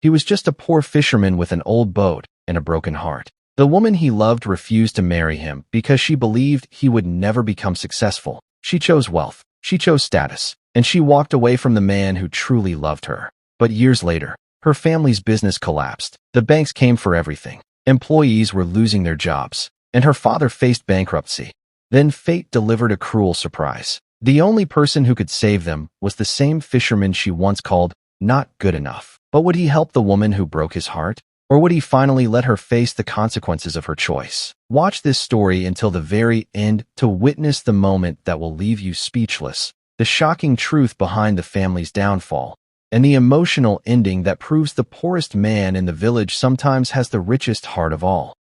He was just a poor fisherman with an old boat and a broken heart. The woman he loved refused to marry him because she believed he would never become successful. She chose wealth, she chose status, and she walked away from the man who truly loved her. But years later, her family's business collapsed. The banks came for everything. Employees were losing their jobs, and her father faced bankruptcy. Then fate delivered a cruel surprise. The only person who could save them was the same fisherman she once called not good enough. But would he help the woman who broke his heart? Or would he finally let her face the consequences of her choice? Watch this story until the very end to witness the moment that will leave you speechless, the shocking truth behind the family's downfall, and the emotional ending that proves the poorest man in the village sometimes has the richest heart of all.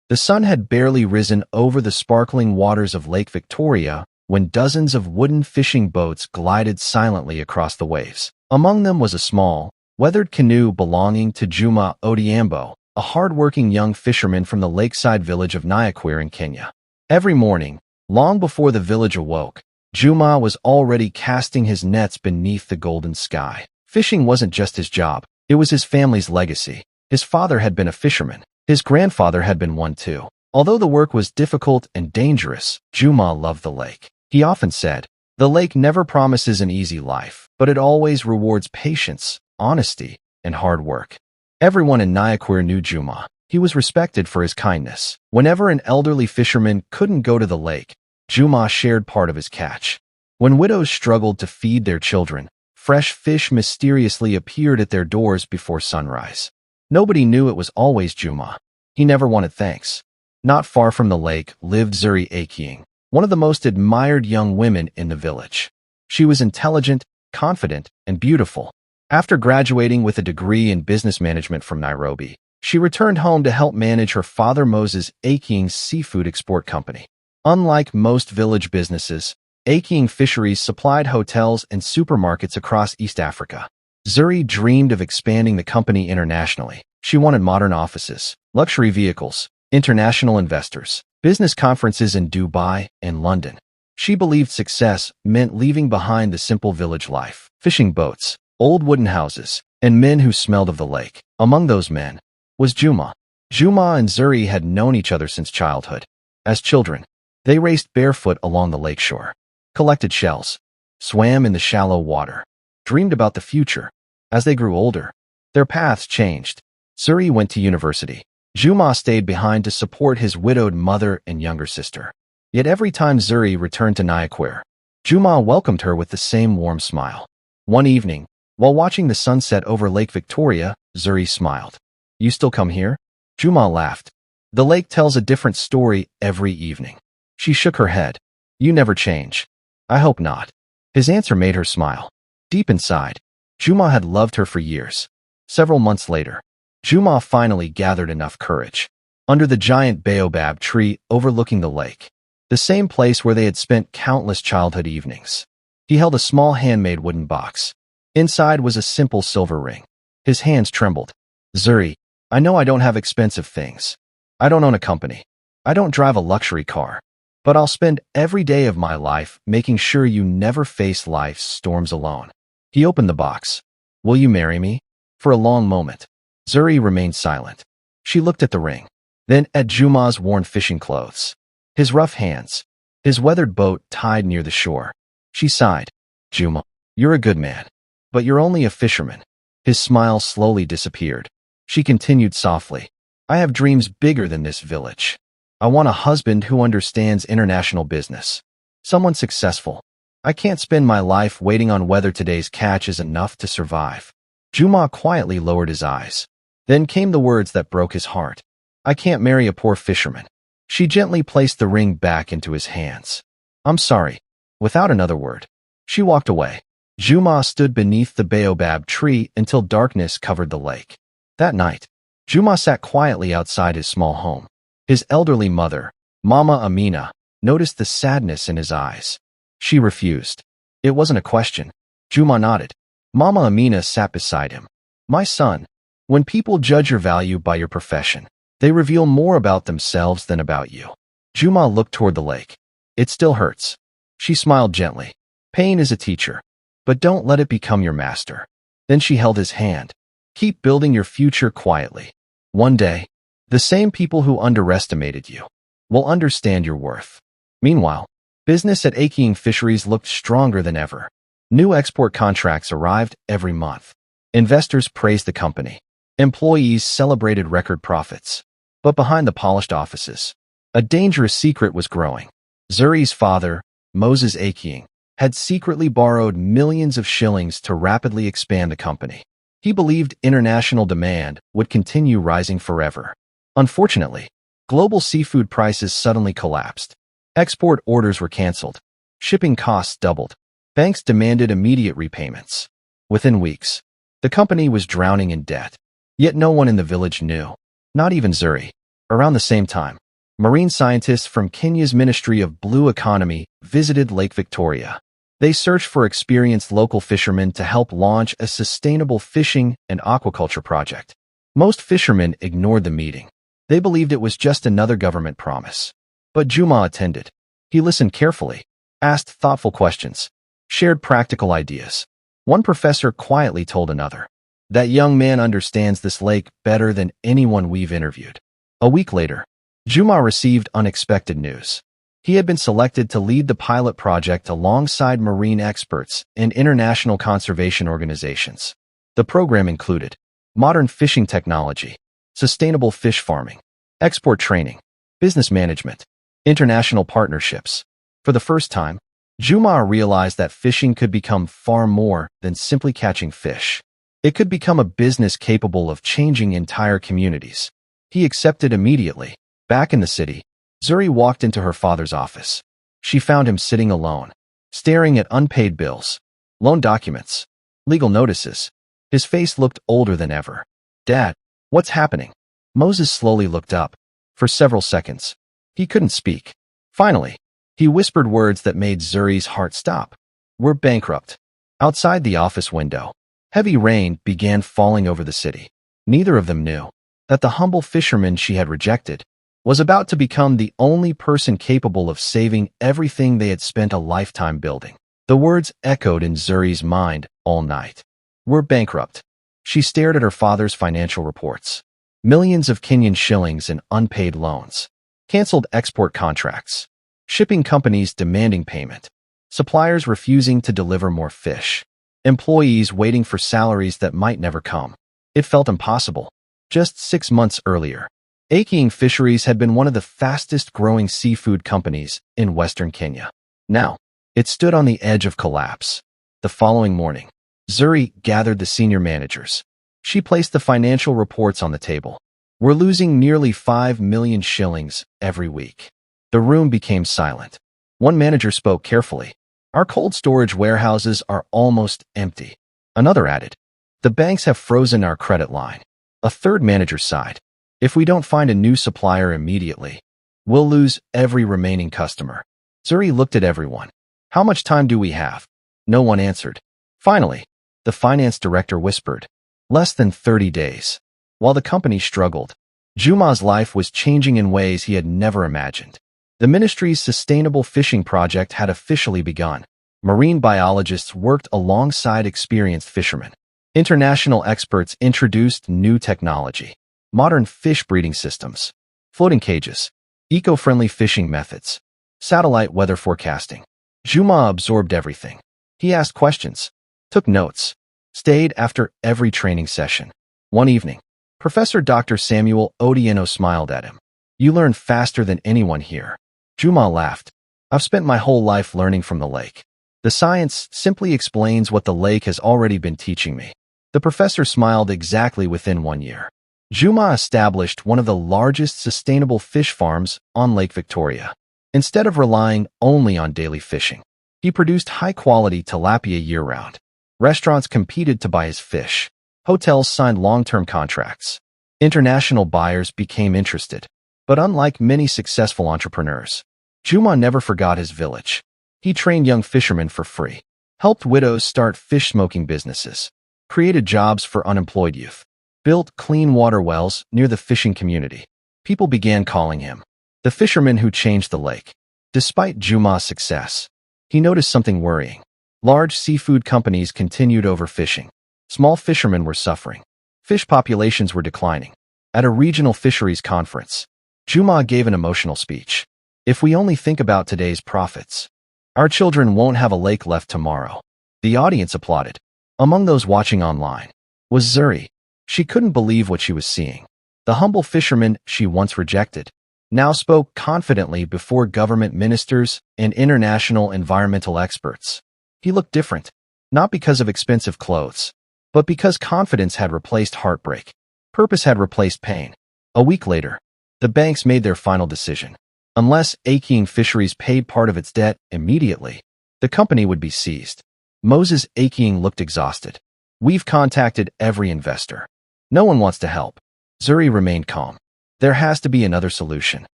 The sun had barely risen over the sparkling waters of Lake Victoria when dozens of wooden fishing boats glided silently across the waves. Among them was a small, weathered canoe belonging to Juma Odhiambo, a hard-working young fisherman from the lakeside village of Nyaquir in Kenya. Every morning, long before the village awoke, Juma was already casting his nets beneath the golden sky. Fishing wasn't just his job, it was his family's legacy. His father had been a fisherman. His grandfather had been one too. Although the work was difficult and dangerous, Juma loved the lake. He often said, "The lake never promises an easy life, but it always rewards patience, honesty, and hard work." Everyone in Nyaquir knew Juma. He was respected for his kindness. Whenever an elderly fisherman couldn't go to the lake, Juma shared part of his catch. When widows struggled to feed their children, fresh fish mysteriously appeared at their doors before sunrise. Nobody knew it was always Juma. He never wanted thanks. Not far from the lake lived Zuri Aking, one of the most admired young women in the village. She was intelligent, confident, and beautiful. After graduating with a degree in business management from Nairobi, she returned home to help manage her father Moses Aking's seafood export company. Unlike most village businesses, Aking Fisheries supplied hotels and supermarkets across East Africa. Zuri dreamed of expanding the company internationally. She wanted modern offices, luxury vehicles, international investors, business conferences in Dubai and London. She believed success meant leaving behind the simple village life, fishing boats, old wooden houses, and men who smelled of the lake. Among those men was Juma. Juma and Zuri had known each other since childhood. As children, they raced barefoot along the lakeshore, collected shells, swam in the shallow water, dreamed about the future. As they grew older, their paths changed. Zuri went to university. Juma stayed behind to support his widowed mother and younger sister. Yet every time Zuri returned to Nyaquir, Juma welcomed her with the same warm smile. One evening, while watching the sunset over Lake Victoria, Zuri smiled. "You still come here?" Juma laughed. "The lake tells a different story every evening." She shook her head. "You never change." "I hope not." His answer made her smile. Deep inside, Juma had loved her for years. Several months later, Juma finally gathered enough courage. Under the giant baobab tree overlooking the lake, the same place where they had spent countless childhood evenings, he held a small handmade wooden box. Inside was a simple silver ring. His hands trembled. "Zuri, I know I don't have expensive things. I don't own a company. I don't drive a luxury car. But I'll spend every day of my life making sure you never face life's storms alone." He opened the box. "Will you marry me?" For a long moment, Zuri remained silent. She looked at the ring, then at Juma's worn fishing clothes, his rough hands, his weathered boat tied near the shore. She sighed. "Juma, you're a good man, but you're only a fisherman." His smile slowly disappeared. She continued softly, "I have dreams bigger than this village. I want a husband who understands international business, someone successful. I can't spend my life waiting on whether today's catch is enough to survive." Juma quietly lowered his eyes. Then came the words that broke his heart. "I can't marry a poor fisherman." She gently placed the ring back into his hands. "I'm sorry." Without another word, she walked away. Juma stood beneath the baobab tree until darkness covered the lake. That night, Juma sat quietly outside his small home. His elderly mother, Mama Amina, noticed the sadness in his eyes. She refused. It wasn't a question. Juma nodded. Mama Amina sat beside him. "My son, when people judge your value by your profession, they reveal more about themselves than about you." Juma looked toward the lake. "It still hurts." She smiled gently. "Pain is a teacher, but don't let it become your master." Then she held his hand. Keep building your future quietly. One day, the same people who underestimated you will understand your worth. Meanwhile, business at Aking Fisheries looked stronger than ever. New export contracts arrived every month. Investors praised the company. Employees celebrated record profits. But behind the polished offices, a dangerous secret was growing. Zuri's father, Moses Aking, had secretly borrowed millions of shillings to rapidly expand the company. He believed international demand would continue rising forever. Unfortunately, global seafood prices suddenly collapsed. Export orders were canceled. Shipping costs doubled. Banks demanded immediate repayments. Within weeks, the company was drowning in debt. Yet no one in the village knew, not even Zuri. Around the same time, marine scientists from Kenya's Ministry of Blue Economy visited Lake Victoria. They searched for experienced local fishermen to help launch a sustainable fishing and aquaculture project. Most fishermen ignored the meeting. They believed it was just another government promise. But Juma attended. He listened carefully, asked thoughtful questions, shared practical ideas. One professor quietly told another, "That young man understands this lake better than anyone we've interviewed." A week later, Juma received unexpected news. He had been selected to lead the pilot project alongside marine experts and international conservation organizations. The program included modern fishing technology, sustainable fish farming, export training, business management, international partnerships. For the first time, Juma realized that fishing could become far more than simply catching fish. It could become a business capable of changing entire communities. He accepted immediately. Back in the city, Zuri walked into her father's office. She found him sitting alone, staring at unpaid bills, loan documents, legal notices. His face looked older than ever. "Dad, what's happening?" Moses slowly looked up. For several seconds, he couldn't speak. Finally, he whispered words that made Zuri's heart stop. "We're bankrupt." Outside the office window, heavy rain began falling over the city. Neither of them knew that the humble fisherman she had rejected was about to become the only person capable of saving everything they had spent a lifetime building. The words echoed in Zuri's mind all night. "We're bankrupt." She stared at her father's financial reports. Millions of Kenyan shillings in unpaid loans. Canceled export contracts. Shipping companies demanding payment. Suppliers refusing to deliver more fish. Employees waiting for salaries that might never come. It felt impossible. Just 6 months earlier, Aking Fisheries had been one of the fastest-growing seafood companies in Western Kenya. Now, it stood on the edge of collapse. The following morning, Zuri gathered the senior managers. She placed the financial reports on the table. "We're losing nearly 5 million shillings every week." The room became silent. One manager spoke carefully. "Our cold storage warehouses are almost empty." Another added, "The banks have frozen our credit line." A third manager sighed. "If we don't find a new supplier immediately, we'll lose every remaining customer." Zuri looked at everyone. "How much time do we have?" No one answered. Finally, the finance director whispered, "Less than 30 days." While the company struggled, Juma's life was changing in ways he had never imagined. The ministry's sustainable fishing project had officially begun. Marine biologists worked alongside experienced fishermen. International experts introduced new technology. Modern fish breeding systems, floating cages, eco-friendly fishing methods, satellite weather forecasting. Juma absorbed everything. He asked questions, took notes, stayed after every training session. One evening, Professor Dr. Samuel Odieno smiled at him. "You learn faster than anyone here." Juma laughed. "I've spent my whole life learning from the lake. The science simply explains what the lake has already been teaching me." The professor smiled. Exactly within 1 year, Juma established one of the largest sustainable fish farms on Lake Victoria. Instead of relying only on daily fishing, he produced high-quality tilapia year-round. Restaurants competed to buy his fish. Hotels signed long-term contracts. International buyers became interested. But unlike many successful entrepreneurs, Juma never forgot his village. He trained young fishermen for free, helped widows start fish smoking businesses, created jobs for unemployed youth, built clean water wells near the fishing community. People began calling him the fisherman who changed the lake. Despite Juma's success, he noticed something worrying. Large seafood companies continued overfishing. Small fishermen were suffering. Fish populations were declining. At a regional fisheries conference, Juma gave an emotional speech. If we only think about today's profits, our children won't have a lake left tomorrow. The audience applauded. Among those watching online was Zuri. She couldn't believe what she was seeing. The humble fisherman she once rejected now spoke confidently before government ministers and international environmental experts. He looked different, not because of expensive clothes, but because confidence had replaced heartbreak. Purpose had replaced pain. A week later, the banks made their final decision. Unless Aking Fisheries paid part of its debt immediately, the company would be seized. Moses Aking looked exhausted. We've contacted every investor. No one wants to help. Zuri remained calm. There has to be another solution.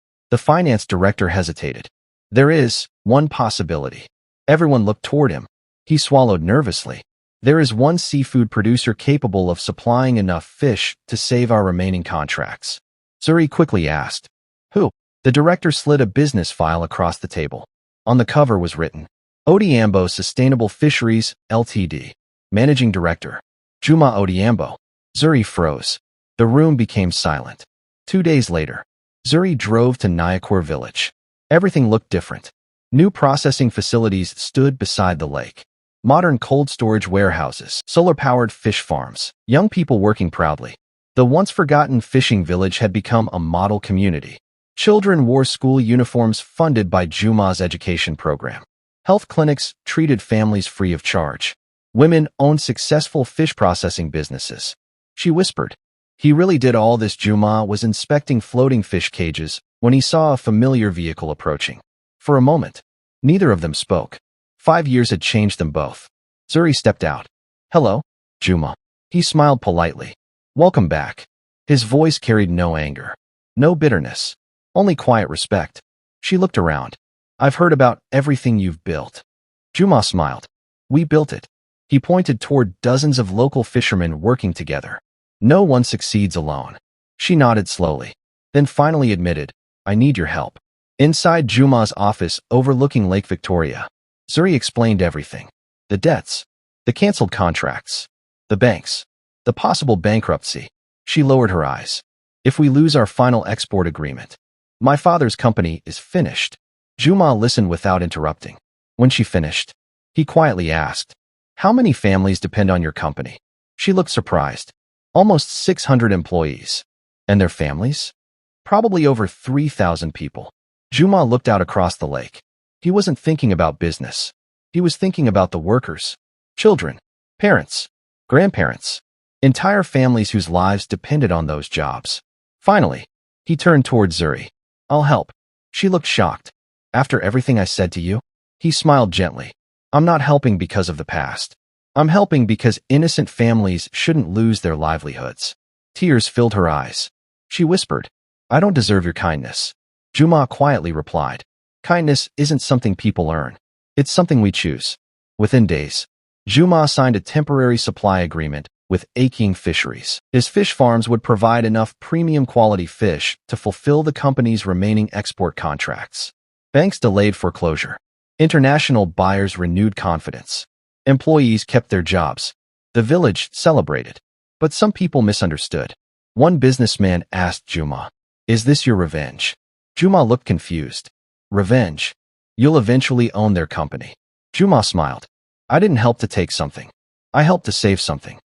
The finance director hesitated. There is one possibility. Everyone looked toward him. He swallowed nervously. There is one seafood producer capable of supplying enough fish to save our remaining contracts. Zuri quickly asked, "Who?" The director slid a business file across the table. On the cover was written, Odiambo Sustainable Fisheries, Ltd. Managing Director, Juma Odiambo. Zuri froze. The room became silent. 2 days later, Zuri drove to Nyakor village. Everything looked different. New processing facilities stood beside the lake. Modern cold storage warehouses, solar-powered fish farms, young people working proudly. The once-forgotten fishing village had become a model community. Children wore school uniforms funded by Juma's education program. Health clinics treated families free of charge. Women owned successful fish processing businesses. She whispered. He really did all this. Juma was inspecting floating fish cages when he saw a familiar vehicle approaching. For a moment, neither of them spoke. 5 years had changed them both. Zuri stepped out. "Hello, Juma." He smiled politely. "Welcome back." His voice carried no anger, no bitterness, only quiet respect. She looked around. "I've heard about everything you've built." Juma smiled. "We built it." He pointed toward dozens of local fishermen working together. "No one succeeds alone." She nodded slowly, then finally admitted, "I need your help." Inside Juma's office overlooking Lake Victoria, Zuri explained everything. The debts, the canceled contracts, the banks, the possible bankruptcy. She lowered her eyes. "If we lose our final export agreement, my father's company is finished." Juma listened without interrupting. When she finished, he quietly asked, "How many families depend on your company?" She looked surprised. "Almost 600 employees." "And their families?" "Probably over 3,000 people." Juma looked out across the lake. He wasn't thinking about business. He was thinking about the workers, children, parents, grandparents, entire families whose lives depended on those jobs. Finally, he turned toward Zuri. "I'll help." She looked shocked. "After everything I said to you?" He smiled gently. "I'm not helping because of the past. I'm helping because innocent families shouldn't lose their livelihoods." Tears filled her eyes. She whispered, "I don't deserve your kindness." Juma quietly replied, "Kindness isn't something people earn. It's something we choose." Within days, Juma signed a temporary supply agreement with Aking Fisheries. His fish farms would provide enough premium quality fish to fulfill the company's remaining export contracts. Banks delayed foreclosure. International buyers renewed confidence. Employees kept their jobs. The village celebrated. But some people misunderstood. One businessman asked Juma, "Is this your revenge?" Juma looked confused. "Revenge? You'll eventually own their company." Juma smiled. "I didn't help to take something. I helped to save something."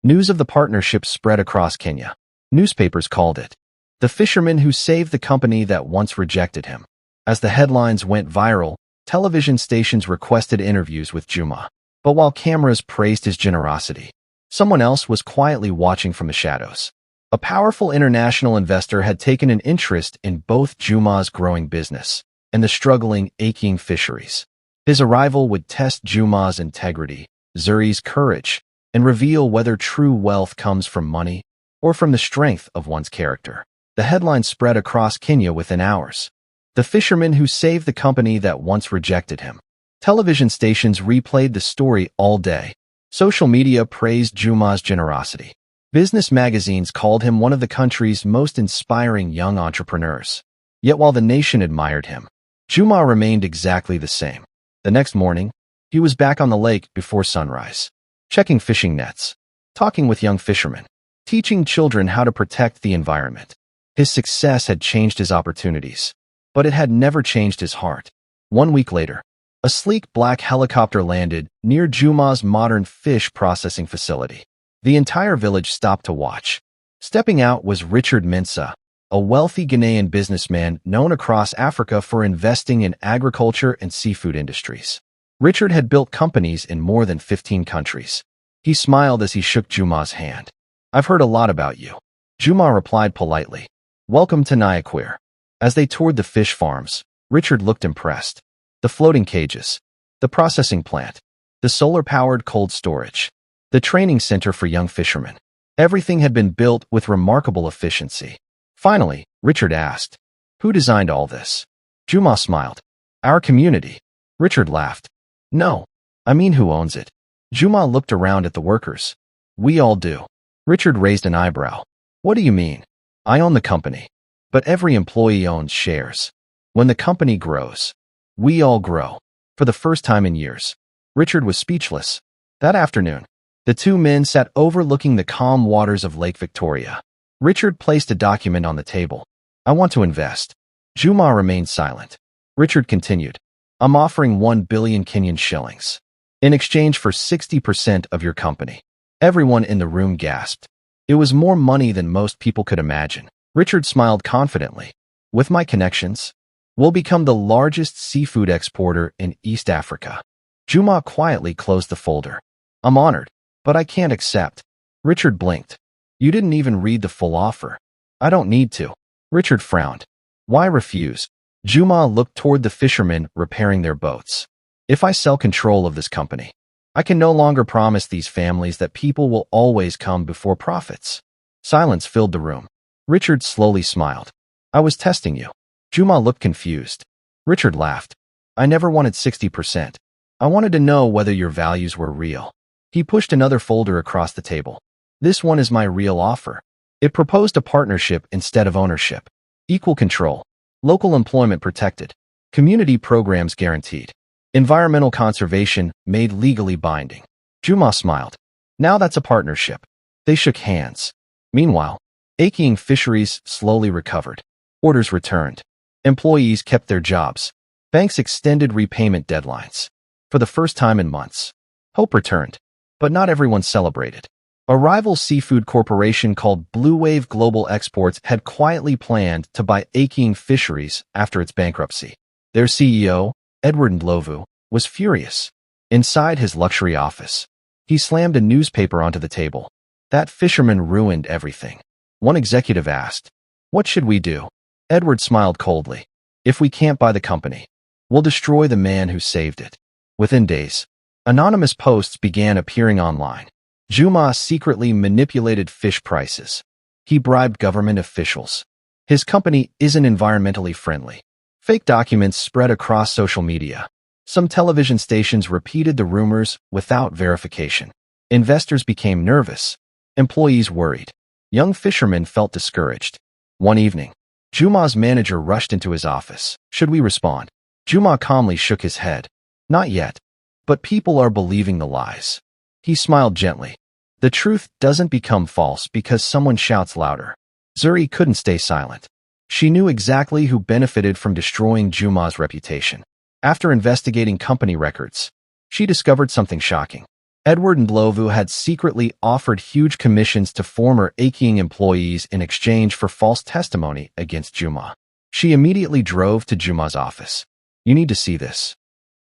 News of the partnership spread across Kenya. Newspapers called it the fisherman who saved the company that once rejected him. As the headlines went viral, television stations requested interviews with Juma. But while cameras praised his generosity, someone else was quietly watching from the shadows. A powerful international investor had taken an interest in both Juma's growing business and the struggling Aking Fisheries. His arrival would test Juma's integrity, Zuri's courage, and reveal whether true wealth comes from money or from the strength of one's character. The headlines spread across Kenya within hours. The fisherman who saved the company that once rejected him. Television stations replayed the story all day. Social media praised Juma's generosity. Business magazines called him one of the country's most inspiring young entrepreneurs. Yet while the nation admired him, Juma remained exactly the same. The next morning, he was back on the lake before sunrise, checking fishing nets, talking with young fishermen. teaching children how to protect the environment. His success had changed his opportunities, but it had never changed his heart. 1 week later, a sleek black helicopter landed near Juma's modern fish processing facility. The entire village stopped to watch. Stepping out was Richard Mensah, a wealthy Ghanaian businessman known across Africa for investing in agriculture and seafood industries. Richard had built companies in more than 15 countries. He smiled as he shook Juma's hand. "I've heard a lot about you." Juma replied politely. "Welcome to Nollywood." As they toured the fish farms, Richard looked impressed. The floating cages, the processing plant, the solar-powered cold storage, the training center for young fishermen. Everything had been built with remarkable efficiency. Finally, Richard asked, "Who designed all this?" Juma smiled. "Our community." Richard laughed. "No, I mean who owns it." Juma looked around at the workers. "We all do." Richard raised an eyebrow. "What do you mean?" "I own the company. But every employee owns shares. When the company grows, we all grow." For the first time in years, Richard was speechless. That afternoon, the two men sat overlooking the calm waters of Lake Victoria. Richard placed a document on the table. "I want to invest." Juma remained silent. Richard continued, "I'm offering 1 billion Kenyan shillings in exchange for 60% of your company." Everyone in the room gasped. It was more money than most people could imagine. Richard smiled confidently. "With my connections, we'll become the largest seafood exporter in East Africa." Juma quietly closed the folder. "I'm honored, but I can't accept." Richard blinked. "You didn't even read the full offer." "I don't need to." Richard frowned. "Why refuse?" Juma looked toward the fishermen repairing their boats. "If I sell control of this company, I can no longer promise these families that people will always come before profits." Silence filled the room. Richard slowly smiled. "I was testing you." Juma looked confused. Richard laughed. "I never wanted 60%. I wanted to know whether your values were real." He pushed another folder across the table. "This one is my real offer." It proposed a partnership instead of ownership. Equal control. Local employment protected. Community programs guaranteed. Environmental conservation made legally binding. Juma smiled. "Now that's a partnership." They shook hands. Meanwhile, Aking Fisheries slowly recovered. Orders returned. Employees kept their jobs. Banks extended repayment deadlines. For the first time in months, hope returned. But not everyone celebrated. A rival seafood corporation called Blue Wave Global Exports had quietly planned to buy Aking Fisheries after its bankruptcy. Their CEO, Edward Ndlovu, was furious. Inside his luxury office, he slammed a newspaper onto the table. "That fisherman ruined everything." One executive asked, "What should we do?" Edward smiled coldly. "If we can't buy the company, we'll destroy the man who saved it." Within days, anonymous posts began appearing online. Juma secretly manipulated fish prices. He bribed government officials. His company isn't environmentally friendly. Fake documents spread across social media. Some television stations repeated the rumors without verification. Investors became nervous. Employees worried. Young fishermen felt discouraged. One evening, Juma's manager rushed into his office. "Should we respond?" Juma calmly shook his head. "Not yet. But people are believing the lies." He smiled gently. "The truth doesn't become false because someone shouts louder." Zuri couldn't stay silent. She knew exactly who benefited from destroying Juma's reputation. After investigating company records, she discovered something shocking. Edward Ndlovu had secretly offered huge commissions to former Aking employees in exchange for false testimony against Juma. She immediately drove to Juma's office. "You need to see this."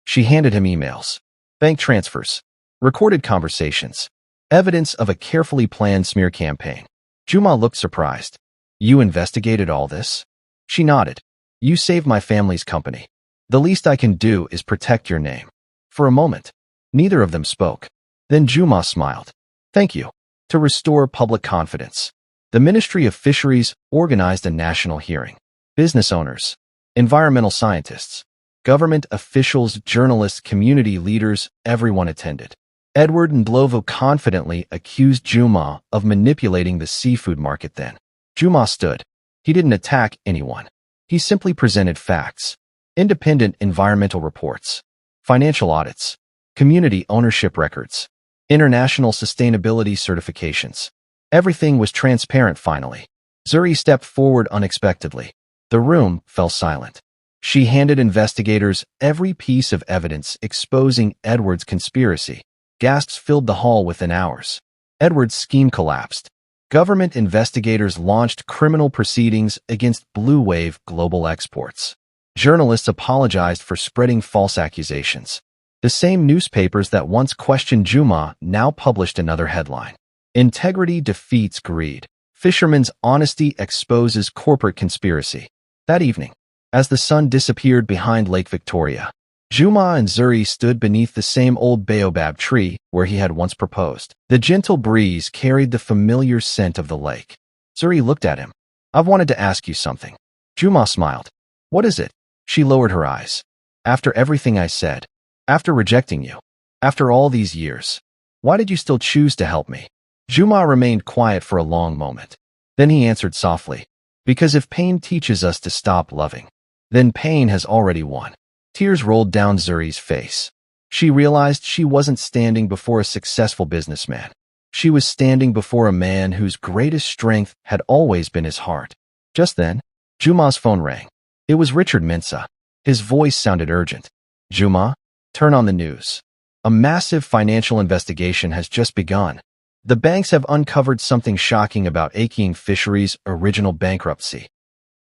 She handed him emails, bank transfers, recorded conversations, evidence of a carefully planned smear campaign. Juma looked surprised. "You investigated all this?" She nodded. "You saved my family's company. The least I can do is protect your name." For a moment, neither of them spoke. Then Juma smiled. "Thank you." To restore public confidence, the Ministry of Fisheries organized a national hearing. Business owners, environmental scientists, government officials, journalists, community leaders, everyone attended. Edward Ndlovu confidently accused Juma of manipulating the seafood market then. Juma stood. He didn't attack anyone. He simply presented facts. Independent environmental reports, financial audits, community ownership records, international sustainability certifications. Everything was transparent finally. Zuri stepped forward unexpectedly. The room fell silent. She handed investigators every piece of evidence exposing Edward's conspiracy. Gasps filled the hall within hours. Edward's scheme collapsed. Government investigators launched criminal proceedings against Blue Wave Global Exports. Journalists apologized for spreading false accusations. The same newspapers that once questioned Juma now published another headline. Integrity defeats greed. Fisherman's honesty exposes corporate conspiracy. That evening, as the sun disappeared behind Lake Victoria, Juma and Zuri stood beneath the same old baobab tree where he had once proposed. The gentle breeze carried the familiar scent of the lake. Zuri looked at him. "I've wanted to ask you something." Juma smiled. "What is it?" She lowered her eyes. "After everything I said, after rejecting you, after all these years, why did you still choose to help me?" Juma remained quiet for a long moment. Then he answered softly, "Because if pain teaches us to stop loving, then pain has already won." Tears rolled down Zuri's face. She realized she wasn't standing before a successful businessman. She was standing before a man whose greatest strength had always been his heart. Just then, Juma's phone rang. It was Richard Mensah. His voice sounded urgent. "Juma, turn on the news. A massive financial investigation has just begun. The banks have uncovered something shocking about Aking Fisheries' original bankruptcy.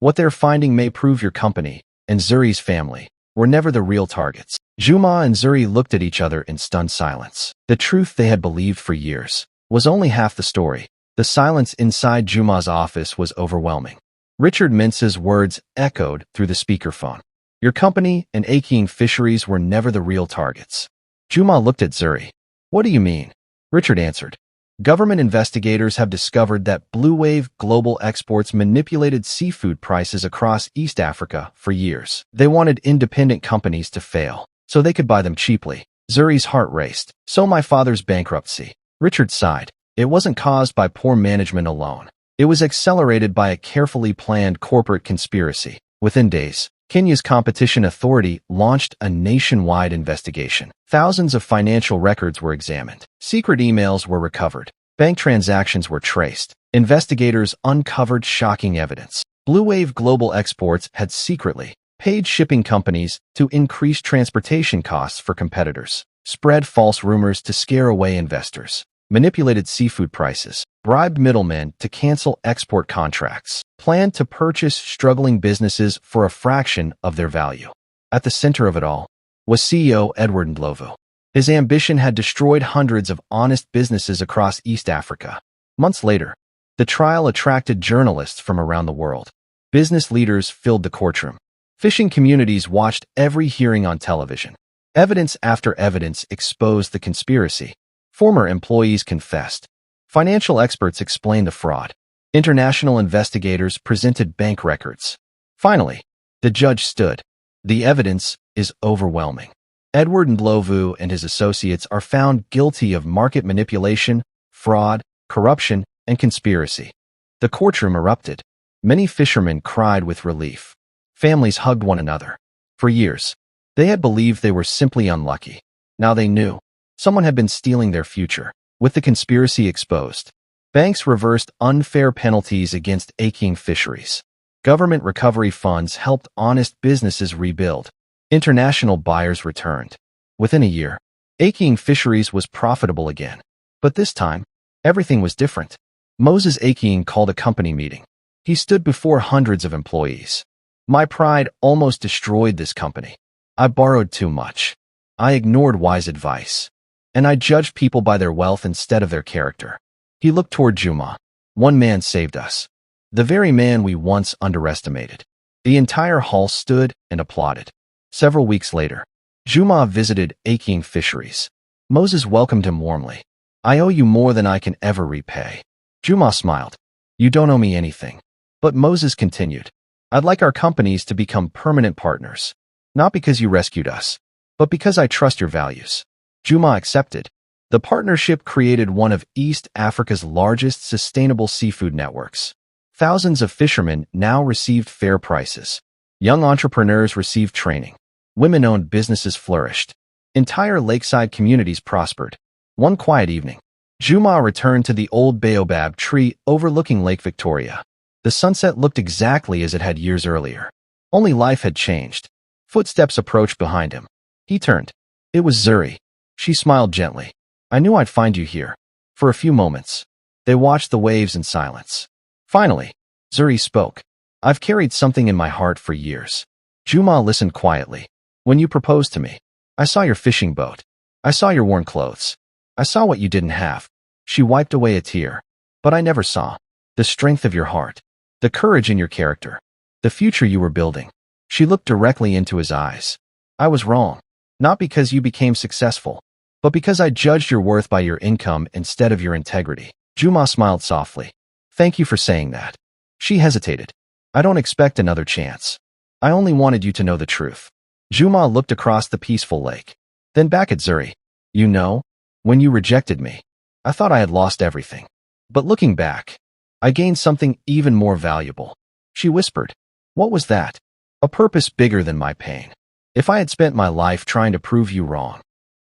What they're finding may prove your company and Zuri's family were never the real targets." Juma and Zuri looked at each other in stunned silence. The truth they had believed for years was only half the story. The silence inside Juma's office was overwhelming. Richard Mensah's words echoed through the speakerphone. "Your company and Aking Fisheries were never the real targets." Juma looked at Zuri. "What do you mean?" Richard answered. "Government investigators have discovered that Blue Wave Global Exports manipulated seafood prices across East Africa for years. They wanted independent companies to fail, so they could buy them cheaply." Zuri's heart raced. "So my father's bankruptcy." Richard sighed. "It wasn't caused by poor management alone. It was accelerated by a carefully planned corporate conspiracy. Within days, Kenya's competition authority launched a nationwide investigation. Thousands of financial records were examined. Secret emails were recovered. Bank transactions were traced. Investigators uncovered shocking evidence. Blue Wave Global Exports had secretly paid shipping companies to increase transportation costs for competitors, spread false rumors to scare away investors, manipulated seafood prices, bribed middlemen to cancel export contracts, planned to purchase struggling businesses for a fraction of their value. At the center of it all was CEO Edward Ndlovu. His ambition had destroyed hundreds of honest businesses across East Africa. Months later, the trial attracted journalists from around the world. Business leaders filled the courtroom. Fishing communities watched every hearing on television. Evidence after evidence exposed the conspiracy. Former employees confessed. Financial experts explained the fraud. International investigators presented bank records. Finally, the judge stood. The evidence is overwhelming. Edward Ndlovu and his associates are found guilty of market manipulation, fraud, corruption, and conspiracy. The courtroom erupted. Many fishermen cried with relief. Families hugged one another. For years, they had believed they were simply unlucky. Now they knew. Someone had been stealing their future. With the conspiracy exposed, banks reversed unfair penalties against Aking Fisheries. Government recovery funds helped honest businesses rebuild. International buyers returned. Within a year, Aking Fisheries was profitable again. But this time, everything was different. Moses Aking called a company meeting. He stood before hundreds of employees. "My pride almost destroyed this company. I borrowed too much. I ignored wise advice. And I judged people by their wealth instead of their character." He looked toward Juma. "One man saved us. The very man we once underestimated." The entire hall stood and applauded. Several weeks later, Juma visited Aking Fisheries. Moses welcomed him warmly. "I owe you more than I can ever repay." Juma smiled. "You don't owe me anything." But Moses continued, "I'd like our companies to become permanent partners. Not because you rescued us, but because I trust your values." Juma accepted. The partnership created one of East Africa's largest sustainable seafood networks. Thousands of fishermen now received fair prices. Young entrepreneurs received training. Women-owned businesses flourished. Entire lakeside communities prospered. One quiet evening, Juma returned to the old baobab tree overlooking Lake Victoria. The sunset looked exactly as it had years earlier. Only life had changed. Footsteps approached behind him. He turned. It was Zuri. She smiled gently. I knew I'd find you here. For a few moments, they watched the waves in silence. Finally, Zuri spoke. I've carried something in my heart for years. Juma listened quietly. When you proposed to me, I saw your fishing boat. I saw your worn clothes. I saw what you didn't have. She wiped away a tear. But I never saw the strength of your heart, the courage in your character, the future you were building. She looked directly into his eyes. I was wrong. Not because you became successful, but because I judged your worth by your income instead of your integrity. Juma smiled softly. Thank you for saying that. She hesitated. I don't expect another chance. I only wanted you to know the truth. Juma looked across the peaceful lake, then back at Zuri. You know, when you rejected me, I thought I had lost everything. But looking back, I gained something even more valuable. She whispered. What was that? A purpose bigger than my pain. If I had spent my life trying to prove you wrong,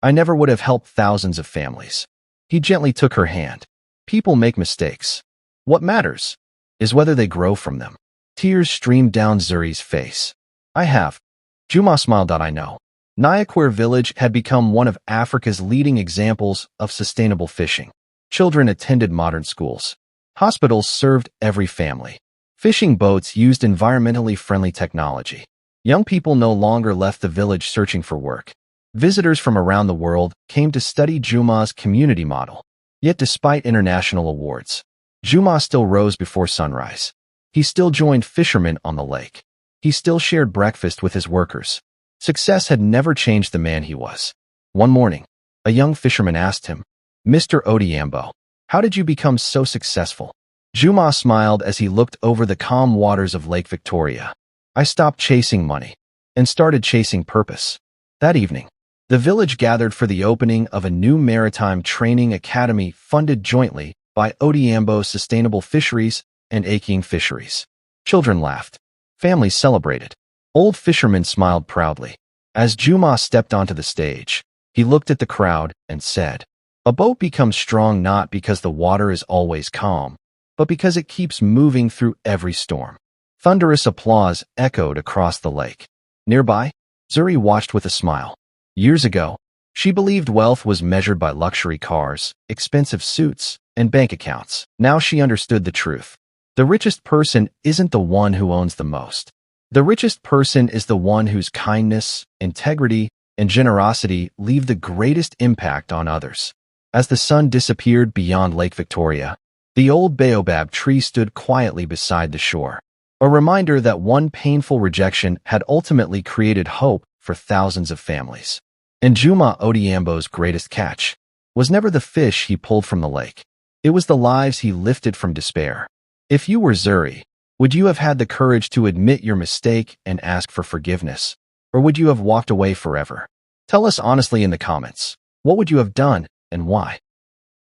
I never would have helped thousands of families. He gently took her hand. People make mistakes. What matters is whether they grow from them. Tears streamed down Zuri's face. I have. Juma smiled. I know. Nyakwir village had become one of Africa's leading examples of sustainable fishing. Children attended modern schools. Hospitals served every family. Fishing boats used environmentally friendly technology. Young people no longer left the village searching for work. Visitors from around the world came to study Juma's community model. Yet despite international awards, Juma still rose before sunrise. He still joined fishermen on the lake. He still shared breakfast with his workers. Success had never changed the man he was. One morning, a young fisherman asked him, Mr. Odiambo, how did you become so successful? Juma smiled as he looked over the calm waters of Lake Victoria. I stopped chasing money and started chasing purpose. That evening, the village gathered for the opening of a new maritime training academy funded jointly by Odiambo Sustainable Fisheries and Aching Fisheries. Children laughed. Families celebrated. Old fishermen smiled proudly. As Juma stepped onto the stage, he looked at the crowd and said, a boat becomes strong not because the water is always calm, but because it keeps moving through every storm. Thunderous applause echoed across the lake. Nearby, Zuri watched with a smile. Years ago, she believed wealth was measured by luxury cars, expensive suits, and bank accounts. Now she understood the truth. The richest person isn't the one who owns the most. The richest person is the one whose kindness, integrity, and generosity leave the greatest impact on others. As the sun disappeared beyond Lake Victoria, the old baobab tree stood quietly beside the shore, a reminder that one painful rejection had ultimately created hope for thousands of families. And Juma Odiambo's greatest catch was never the fish he pulled from the lake. It was the lives he lifted from despair. If you were Zuri, would you have had the courage to admit your mistake and ask for forgiveness? Or would you have walked away forever? Tell us honestly in the comments. What would you have done and why?